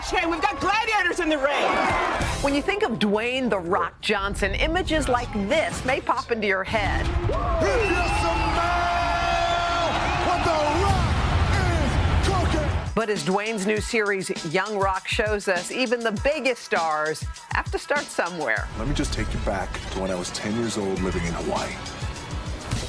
Shane. We've got gladiators in the ring. When you think of Dwayne "The Rock" Johnson, images like this may pop into your head. But as Dwayne's new series, Young Rock, shows us, even the biggest stars have to start somewhere. Let me just take you back to when I was 10 years old living in Hawaii.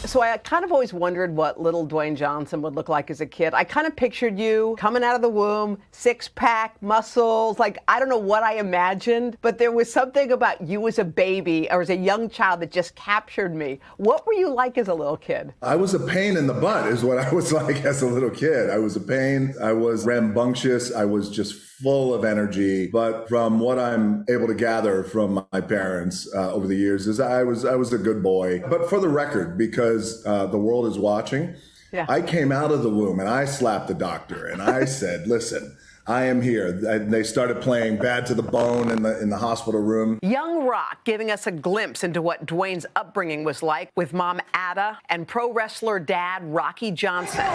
So I kind of always wondered what little Dwayne Johnson would look like as a kid. I kind of pictured you coming out of the womb, six-pack, muscles, like I don't know what I imagined, but there was something about you as a baby or as a young child that just captured me. What were you like as a little kid? I was a pain in the butt is what I was like as a little kid. I was a pain. I was rambunctious. I was just full of energy. But from what I'm able to gather from my parents over the years is I was a good boy. But for the record, because the world is watching, I came out of the womb and I slapped the doctor and I said, listen, I am here. They started playing Bad to the Bone in the hospital room. Young Rock giving us a glimpse into what Dwayne's upbringing was like with mom Ada and pro wrestler dad Rocky Johnson.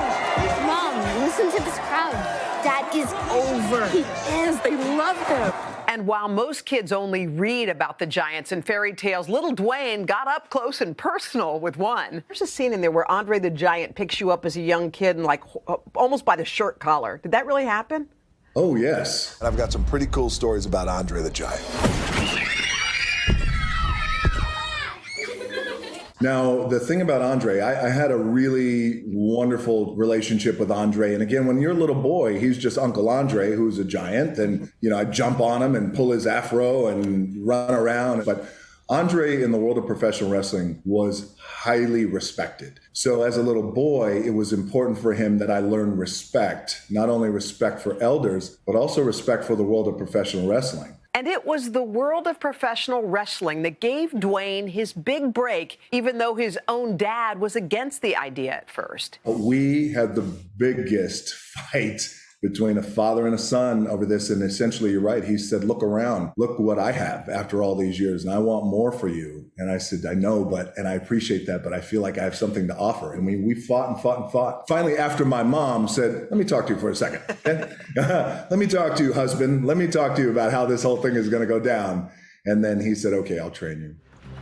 Mom, listen to this crowd. Dad is over. He is. They love him. And while most kids only read about the giants in fairy tales, little Dwayne got up close and personal with one. There's a scene in there where Andre the Giant picks you up as a young kid and like almost by the shirt collar. Did that really happen? Oh, yes. I've got some pretty cool stories about Andre the Giant. Now, the thing about Andre, I had a really wonderful relationship with Andre. And again, when you're a little boy, he's just Uncle Andre, who's a giant. And, I'd jump on him and pull his afro and run around. But Andre in the world of professional wrestling was highly respected. So as a little boy, it was important for him that I learn respect, not only respect for elders, but also respect for the world of professional wrestling. And it was the world of professional wrestling that gave Dwayne his big break, even though his own dad was against the idea at first. We had the biggest fight between a father and a son over this. And essentially, you're right. He said, look around, look what I have after all these years. And I want more for you. And I said, I know, and I appreciate that, but I feel like I have something to offer. And we fought and fought and fought. Finally, after my mom said, let me talk to you for a second. Let me talk to you, husband. Let me talk to you about how this whole thing is going to go down. And then he said, okay, I'll train you.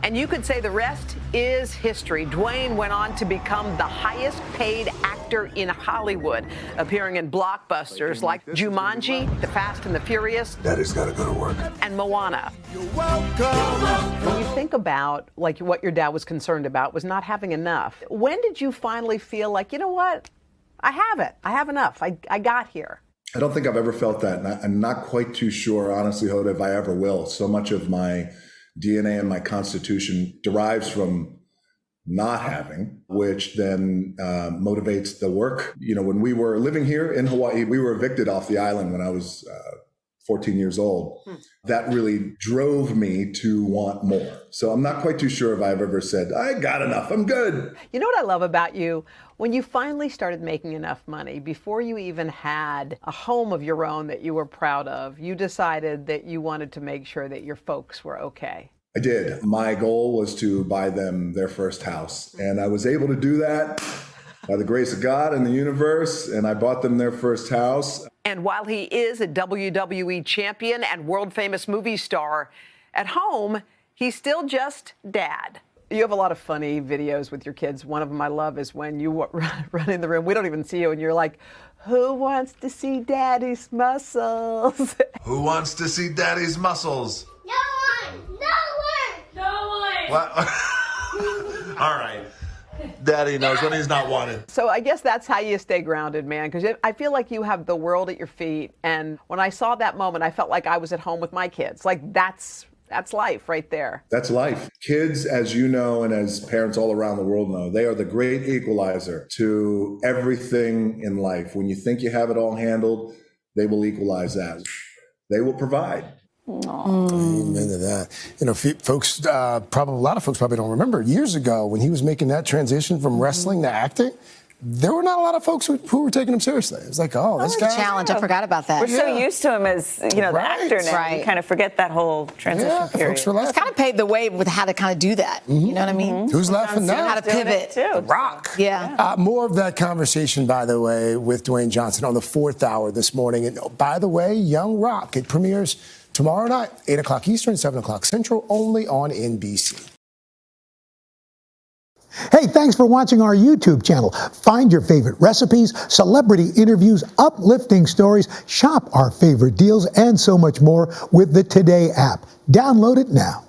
And you could say the rest is history. Dwayne went on to become the highest paid actor in Hollywood, appearing in blockbusters like Jumanji, The Fast and the Furious. Daddy's got to go to work. And Moana. You're welcome. When you think about like what your dad was concerned about was not having enough. When did you finally feel like, you know what? I have it. I have enough. I got here. I don't think I've ever felt that. And I'm not quite too sure, honestly, Hoda, if I ever will. So much of my DNA and my constitution derives from not having, which then motivates the work. When we were living here in Hawaii, we were evicted off the island when I was 14 years old. That really drove me to want more. So I'm not quite too sure if I've ever said, I got enough, I'm good. You know what I love about you? When you finally started making enough money, before you even had a home of your own that you were proud of, you decided that you wanted to make sure that your folks were okay. I did. My goal was to buy them their first house. And I was able to do that by the grace of God and the universe. And I bought them their first house. And while he is a WWE champion and world-famous movie star, at home, he's still just dad. You have a lot of funny videos with your kids. One of them I love is when you run in the room. We don't even see you, and you're like, who wants to see daddy's muscles? Who wants to see daddy's muscles? No one! No one! No one! What? All right. Daddy knows when he's not wanted. So I guess that's how you stay grounded, man, because I feel like you have the world at your feet. And when I saw that moment, I felt like I was at home with my kids. Like that's life right there. That's life. Kids, as you know, and as parents all around the world know, they are the great equalizer to everything in life. When you think you have it all handled, they will equalize that. They will provide. Amen to that. Folks, a lot of folks probably don't remember years ago when he was making that transition from wrestling to acting. there were not a lot of folks who were taking him seriously. It was like, oh, this guy. Challenge. I forgot about that. We're so used to him as, the Right. actor now. Right. You kind of forget that whole transition period. Folks were laughing. It's kind of paved the way with how to kind of do that. You know what I mean? Who's laughing now? How to pivot. Too. Rock. Yeah. More of that conversation, by the way, with Dwayne Johnson on the 4th hour this morning. And by the way, Young Rock, it premieres tomorrow night, 8 o'clock Eastern, 7 o'clock Central, only on NBC. Hey, thanks for watching our YouTube channel. Find your favorite recipes, celebrity interviews, uplifting stories, shop our favorite deals, and so much more with the Today app. Download it now.